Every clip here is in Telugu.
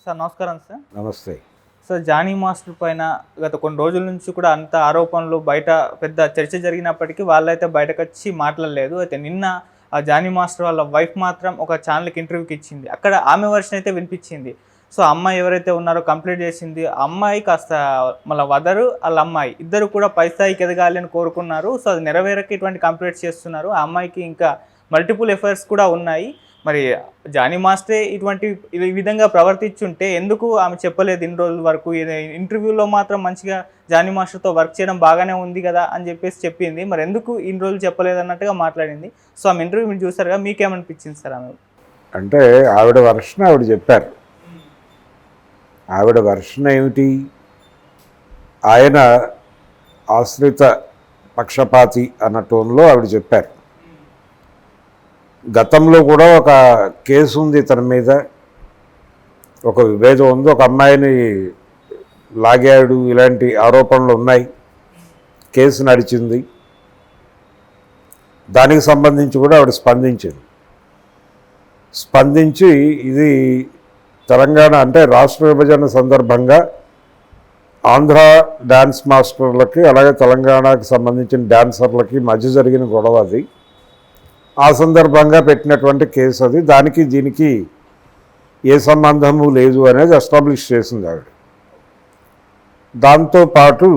సార్ నమస్కారం సార్. నమస్తే. సార్ జానీ మాస్టర్ పైన గత కొన్ని రోజుల నుంచి కూడా అంత ఆరోపణలు బయట పెద్ద చర్చ జరిగినప్పటికీ వాళ్ళైతే బయటకు వచ్చి మాట్లాడలేదు. అయితే నిన్న ఆ జానీ మాస్టర్ వాళ్ళ వైఫ్ మాత్రం ఒక ఛానల్కి ఇంటర్వ్యూకి ఇచ్చింది. అక్కడ ఆమె వర్షన్ అయితే వినిపించింది. సో అమ్మాయి ఎవరైతే ఉన్నారో కంప్లీట్ చేసింది, అమ్మాయి కాస్త మళ్ళీ వదరు వాళ్ళ అమ్మాయి ఇద్దరు కూడా పై స్థాయికి ఎదగాలి అని కోరుకున్నారు. సో అది నెరవేరక ఇటువంటి కంప్లీట్ చేస్తున్నారు. ఆ అమ్మాయికి ఇంకా మల్టిపుల్ ఎఫైర్స్ కూడా ఉన్నాయి. మరి జానీ మాస్టరే ఇటువంటి ఈ విధంగా ప్రవర్తించుంటే ఎందుకు ఆమె చెప్పలేదు ఇన్ని రోజుల వరకు? ఇంటర్వ్యూలో మాత్రం మంచిగా జానీ మాస్టర్తో వర్క్ చేయడం బాగానే ఉంది కదా అని చెప్పేసి చెప్పింది. మరి ఎందుకు ఇన్ని రోజులు చెప్పలేదు అన్నట్టుగా మాట్లాడింది. సో ఆమె ఇంటర్వ్యూ మీరు చూసారుగా, మీకేమనిపించింది సార్? ఆమె అంటే ఆవిడ వర్షన్ ఆవిడ చెప్పారు. ఆవిడ వర్షన్ ఏమిటి? ఆయన ఆశ్రిత పక్షపాతి అన్న టోన్లో ఆవిడ చెప్పారు. గతంలో కూడా ఒక కేసు ఉంది ఇతని మీద, ఒక విభేదం ఉంది, ఒక అమ్మాయిని లాగాడు, ఇలాంటి ఆరోపణలు ఉన్నాయి, కేసు నడిచింది. దానికి సంబంధించి కూడా ఆవిడ స్పందించి ఇది తెలంగాణ అంటే రాష్ట్ర విభజన సందర్భంగా ఆంధ్ర డ్యాన్స్ మాస్టర్లకి అలాగే తెలంగాణకు సంబంధించిన డ్యాన్సర్లకి మధ్య జరిగిన గొడవ అది. ఆ సందర్భంగా పెట్టినటువంటి కేసు అది. దానికి దీనికి ఏ సంబంధము లేదు అనేది ఎస్టాబ్లిష్ చేసింది ఆవిడ. దాంతోపాటు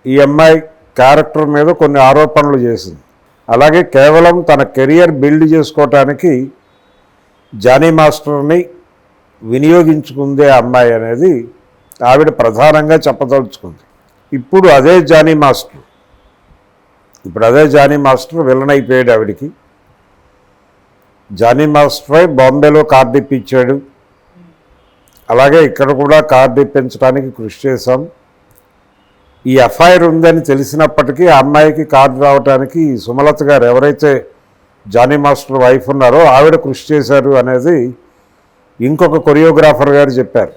ఈ అమ్మాయి క్యారెక్టర్ మీద కొన్ని ఆరోపణలు చేసింది. అలాగే కేవలం తన కెరియర్ బిల్డ్ చేసుకోవటానికి జానీ మాస్టర్ని వినియోగించుకుందే అమ్మాయి అనేది ఆవిడ ప్రధానంగా చెప్పదలుచుకుంది. ఇప్పుడు అదే జానీ మాస్టర్ విలన్ అయిపోయాడు ఆవిడికి. జానీ మాస్టరే బాంబేలో కార్డు ఇప్పించాడు, అలాగే ఇక్కడ కూడా కార్డు ఇప్పించడానికి కృషి చేశాం. ఈ ఎఫ్ఐఆర్ ఉందని తెలిసినప్పటికీ ఆ అమ్మాయికి కార్డు రావడానికి సుమలత గారు, ఎవరైతే జానీ మాస్టర్ వైఫ్ ఉన్నారో ఆవిడ కృషి చేశారు అనేది ఇంకొక కొరియోగ్రాఫర్ గారు చెప్పారు.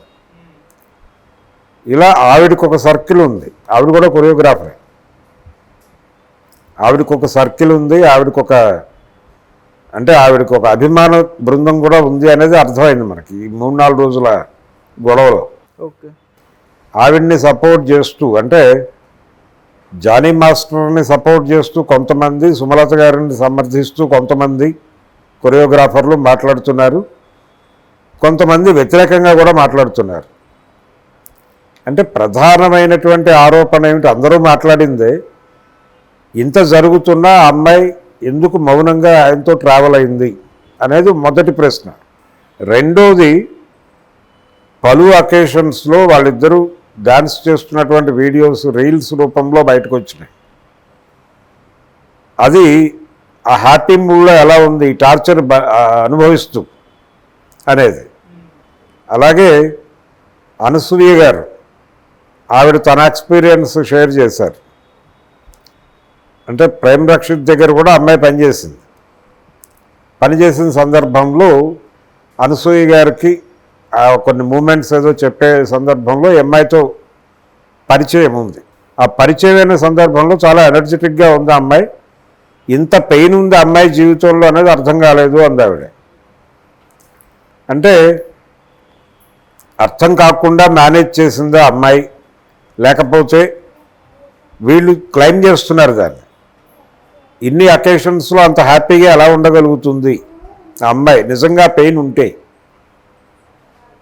ఇలా ఆవిడకు ఒక సర్కిల్ ఉంది. ఆవిడ కూడా కొరియోగ్రాఫరే. ఆవిడకు ఒక సర్కిల్ ఉంది, ఆవిడకు ఒక అభిమాన బృందం కూడా ఉంది అనేది అర్థమైంది మనకి ఈ 3-4 రోజుల గొడవలో. ఓకే, ఆవిడ్ని సపోర్ట్ చేస్తూ, అంటే జానీ మాస్టర్ని సపోర్ట్ చేస్తూ కొంతమంది, సుమలత గారిని సమర్థిస్తూ కొంతమంది కొరియోగ్రాఫర్లు మాట్లాడుతున్నారు, కొంతమంది వ్యతిరేకంగా కూడా మాట్లాడుతున్నారు. అంటే ప్రధానమైనటువంటి ఆరోపణ ఏమిటి? అందరూ మాట్లాడిందే. ఇంత జరుగుతున్నా ఆ అమ్మాయి ఎందుకు మౌనంగా ఆయనతో ట్రావెల్ అయింది అనేది మొదటి ప్రశ్న. రెండోది, పలు అకేషన్స్లో వాళ్ళిద్దరూ డ్యాన్స్ చేస్తున్నటువంటి వీడియోస్ రీల్స్ రూపంలో బయటకు వచ్చినాయి. అది ఆ హ్యాపీ మూడ్లో ఎలా ఉంది, టార్చర్ అనుభవిస్తూ అనేది. అలాగే అనసూయ గారు, ఆవిడ తన ఎక్స్పీరియన్స్ షేర్ చేశారు. అంటే ప్రేమ్ రక్షిత్ దగ్గర కూడా అమ్మాయి పనిచేసిన సందర్భంలో అనసూయ గారికి కొన్ని మూమెంట్స్ ఏదో చెప్పే సందర్భంలో అమ్మాయితో పరిచయం ఉంది. ఆ పరిచయమైన సందర్భంలో చాలా ఎనర్జెటిక్గా ఉంది ఆ అమ్మాయి. ఇంత పెయిన్ ఉంది అమ్మాయి జీవితంలో అనేది అర్థం కాలేదు అంది ఆవిడ. అంటే అర్థం కాకుండా మేనేజ్ చేసిందా అమ్మాయి, లేకపోతే వీళ్ళు క్లెయిమ్ చేస్తున్నారు దాన్ని. ఇన్ని అకేషన్స్లో అంత హ్యాపీగా ఎలా ఉండగలుగుతుంది ఆ అమ్మాయి నిజంగా పెయిన్ ఉంటే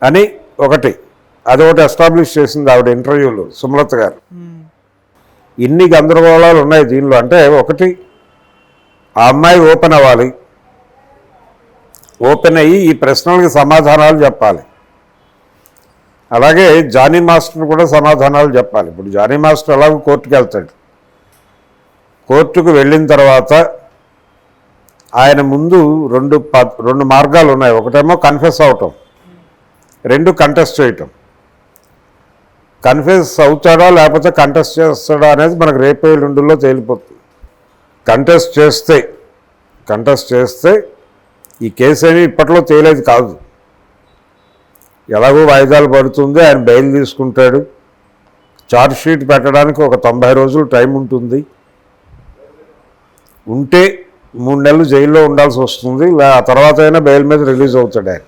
అని అదొకటి ఎస్టాబ్లిష్ చేసింది ఆవిడ ఇంటర్వ్యూలో సుమలత గారు. ఇన్ని గందరగోళాలు ఉన్నాయి దీనిలో. అంటే ఒకటి, ఆ అమ్మాయి ఓపెన్ అవ్వాలి, ఓపెన్ అయ్యి ఈ ప్రశ్నలకి సమాధానాలు చెప్పాలి. అలాగే జానీ మాస్టర్ కూడా సమాధానాలు చెప్పాలి. ఇప్పుడు జానీ మాస్టర్ ఎలాగో కోర్టుకు వెళ్తాడు. కోర్టుకు వెళ్ళిన తర్వాత ఆయన ముందు రెండు మార్గాలు ఉన్నాయి. ఒకటేమో కన్ఫెస్ అవటం, రెండు కంటెస్ట్ చేయటం. కన్ఫెస్ అవుతాడా లేకపోతే కంటెస్ట్ చేస్తాడా అనేది మనకు రేపు ఎల్లుండిలో తేలిపోతుంది. కంటెస్ట్ చేస్తే ఈ కేసు ఏమి ఇప్పట్లో తేలేది కాదు. ఎలాగో వాయిదాలు పడుతుంది, ఆయన బెయిల్ తీసుకుంటాడు. ఛార్జ్షీట్ పెట్టడానికి ఒక 90 రోజులు టైం ఉంటుంది. ఉంటే 3 నెలలు జైల్లో ఉండాల్సి వస్తుంది. ఆ తర్వాత అయినా బెయిల్ మీద రిలీజ్ అవుతాడు ఆయన.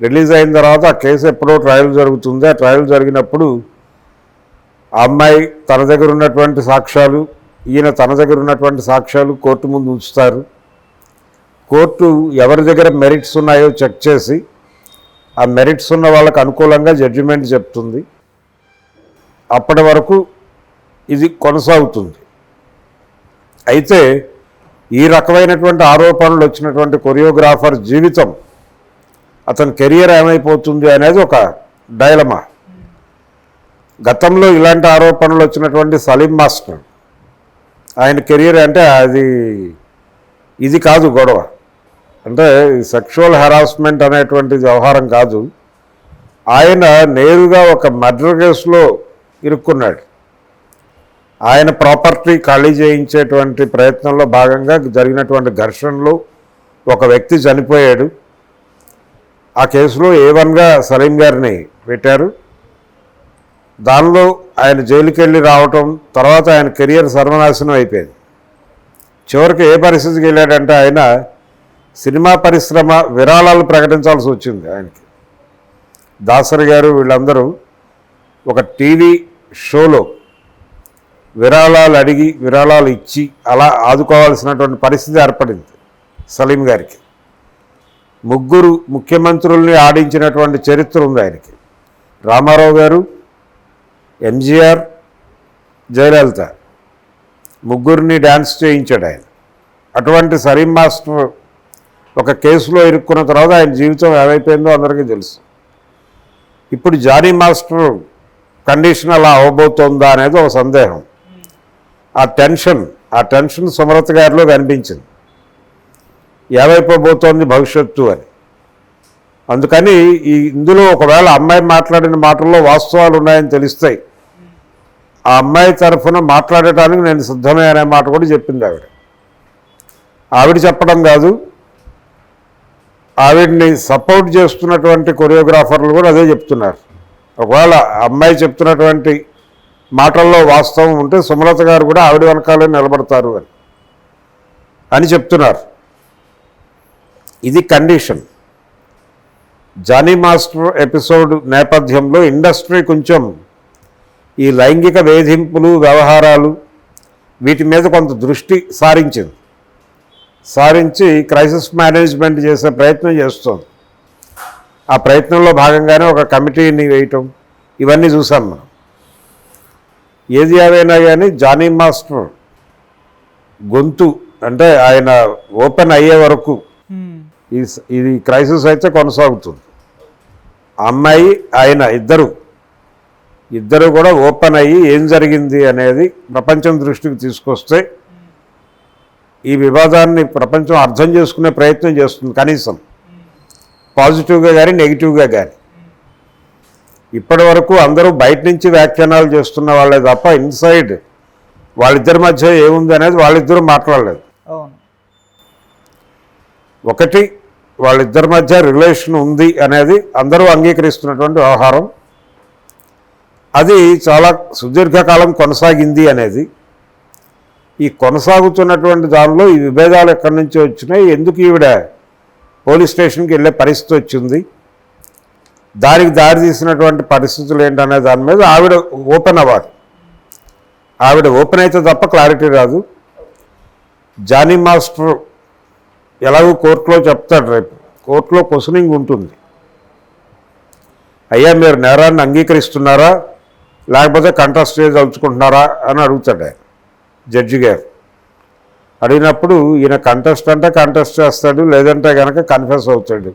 రిలీజ్ అయిన తర్వాత ఆ కేసు ఎప్పుడో ట్రయల్ జరుగుతుంది. ఆ ట్రయల్ జరిగినప్పుడు ఆ అమ్మాయి తన దగ్గర ఉన్నటువంటి సాక్ష్యాలు, ఈయన తన దగ్గర ఉన్నటువంటి సాక్ష్యాలు కోర్టు ముందు ఉంచుతారు. కోర్టు ఎవరి దగ్గర మెరిట్స్ ఉన్నాయో చెక్ చేసి ఆ మెరిట్స్ ఉన్న వాళ్ళకు అనుకూలంగా జడ్జిమెంట్ చెప్తుంది. అప్పటి వరకు ఇది కొనసాగుతుంది. అయితే ఈ రకమైనటువంటి ఆరోపణలు వచ్చినటువంటి కొరియోగ్రాఫర్ జీవితం, అతని కెరియర్ ఏమైపోతుంది అనేది ఒక డైలమా. గతంలో ఇలాంటి ఆరోపణలు వచ్చినటువంటి సలీం మాస్టర్, ఆయన కెరియర్ అంటే ఇది కాదు గొడవ, అంటే సెక్షువల్ హెరాస్మెంట్ అనేటువంటి వ్యవహారం కాదు. ఆయన నేరుగా ఒక మర్డర్ కేసులో ఇరుక్కున్నాడు. ఆయన ప్రాపర్టీ ఖాళీ చేయించేటువంటి ప్రయత్నంలో భాగంగా జరిగినటువంటి ఘర్షణలో ఒక వ్యక్తి చనిపోయాడు. ఆ కేసులో A1గా సలీం గారిని పెట్టారు. దానిలో ఆయన జైలుకి వెళ్ళి రావటం, తర్వాత ఆయన కెరియర్ సర్వనాశనం అయిపోయింది. చివరికి ఏ పరిస్థితికి వెళ్ళాడంటే ఆయన సినిమా పరిశ్రమ విరాళాలు ప్రకటించాల్సి వచ్చింది ఆయనకి. దాసరి గారు వీళ్ళందరూ ఒక టీవీ షోలో విరాళాలు అడిగి విరాళాలు ఇచ్చి అలా ఆదుకోవాల్సినటువంటి పరిస్థితి ఏర్పడింది సలీం గారికి. 3 ముఖ్యమంత్రుల్ని ఆడించినటువంటి చరిత్ర ఉంది ఆయనకి. రామారావు గారు, MGR, జయలలిత, 3 డ్యాన్స్ చేయించాడు ఆయన. అటువంటి సలీం మాస్టర్ ఒక కేసులో ఇరుక్కున్న తర్వాత ఆయన జీవితం ఏమైపోయిందో అందరికీ తెలుసు. ఇప్పుడు జానీ మాస్టర్ కండిషన్ అలా అవ్వబోతోందా అనేది ఒక సందేహం. ఆ టెన్షన్ సుమలత గారిలో కనిపించింది, ఏమైపోబోతోంది భవిష్యత్తు అని. అందుకని ఇందులో ఒకవేళ అమ్మాయి మాట్లాడిన మాటల్లో వాస్తవాలు ఉన్నాయని తెలుస్తాయి, ఆ అమ్మాయి తరఫున మాట్లాడటానికి నేను సిద్ధమే అనే మాట కూడా చెప్పింది ఆవిడ చెప్పడం కాదు, ఆవిడ్ని సపోర్ట్ చేస్తున్నటువంటి కొరియోగ్రాఫర్లు కూడా అదే చెప్తున్నారు. ఒకవేళ అమ్మాయి చెప్తున్నటువంటి మాటల్లో వాస్తవం ఉంటే సుమలత గారు కూడా ఆవిడ వెనకాలే నిలబడతారు అని చెప్తున్నారు. ఇది కండిషన్. జానీ మాస్టర్ ఎపిసోడ్ నేపథ్యంలో ఇండస్ట్రీ కొంచెం ఈ లైంగిక వేధింపులు, వ్యవహారాలు వీటి మీద కొంత దృష్టి సారించి క్రైసిస్ మేనేజ్మెంట్ చేసే ప్రయత్నం చేస్తోంది. ఆ ప్రయత్నంలో భాగంగానే ఒక కమిటీని వేయటం, ఇవన్నీ చూసాం మనం. ఏది ఏమైనా కానీ జానీ మాస్టర్ గొంతు అంటే ఆయన ఓపెన్ అయ్యే వరకు ఇది క్రైసిస్ అయితే కొనసాగుతుంది. అమ్మాయి ఆయన ఇద్దరు కూడా ఓపెన్ అయ్యి ఏం జరిగింది అనేది ప్రపంచం దృష్టికి తీసుకొస్తే ఈ వివాదాన్ని ప్రపంచం అర్థం చేసుకునే ప్రయత్నం చేస్తుంది, కనీసం పాజిటివ్గా కానీ నెగిటివ్గా కానీ. ఇప్పటి వరకు అందరూ బయట నుంచి వ్యాఖ్యానాలు చేస్తున్న వాళ్ళే తప్ప ఇన్సైడ్ వాళ్ళిద్దరి మధ్య ఏముంది అనేది వాళ్ళిద్దరూ మాట్లాడలేదు. ఒకటి, వాళ్ళిద్దరి మధ్య రిలేషన్ ఉంది అనేది అందరూ అంగీకరిస్తున్నటువంటి వ్యవహారం. అది చాలా సుదీర్ఘకాలం కొనసాగింది అనేది. ఈ కొనసాగుతున్నటువంటి దానిలో ఈ విభేదాలు ఎక్కడి నుంచి వచ్చినాయి, ఎందుకు ఈవిడ పోలీస్ స్టేషన్కి వెళ్ళే పరిస్థితి వచ్చింది, దానికి దారి తీసినటువంటి పరిస్థితులు ఏంటనే దాని మీద ఆవిడ ఓపెన్ అవ్వాలి. ఆవిడ ఓపెన్ అయితే తప్ప క్లారిటీ రాదు. జానీ మాస్టర్ ఎలాగో కోర్టులో చెప్తాడు, రేపు కోర్టులో క్వశ్చనింగ్ ఉంటుంది. అయ్యా మీరు నేరాన్ని అంగీకరిస్తున్నారా లేకపోతే కంటెస్ట్ చేయదలుచుకుంటున్నారా అని అడుగుతాడు ఆయన, జడ్జి గారు. అడిగినప్పుడు ఈయన కంటెస్ట్ అంటే కంటెస్ట్ చేస్తాడు, లేదంటే కనుక కన్ఫెస్ అవుతాడు.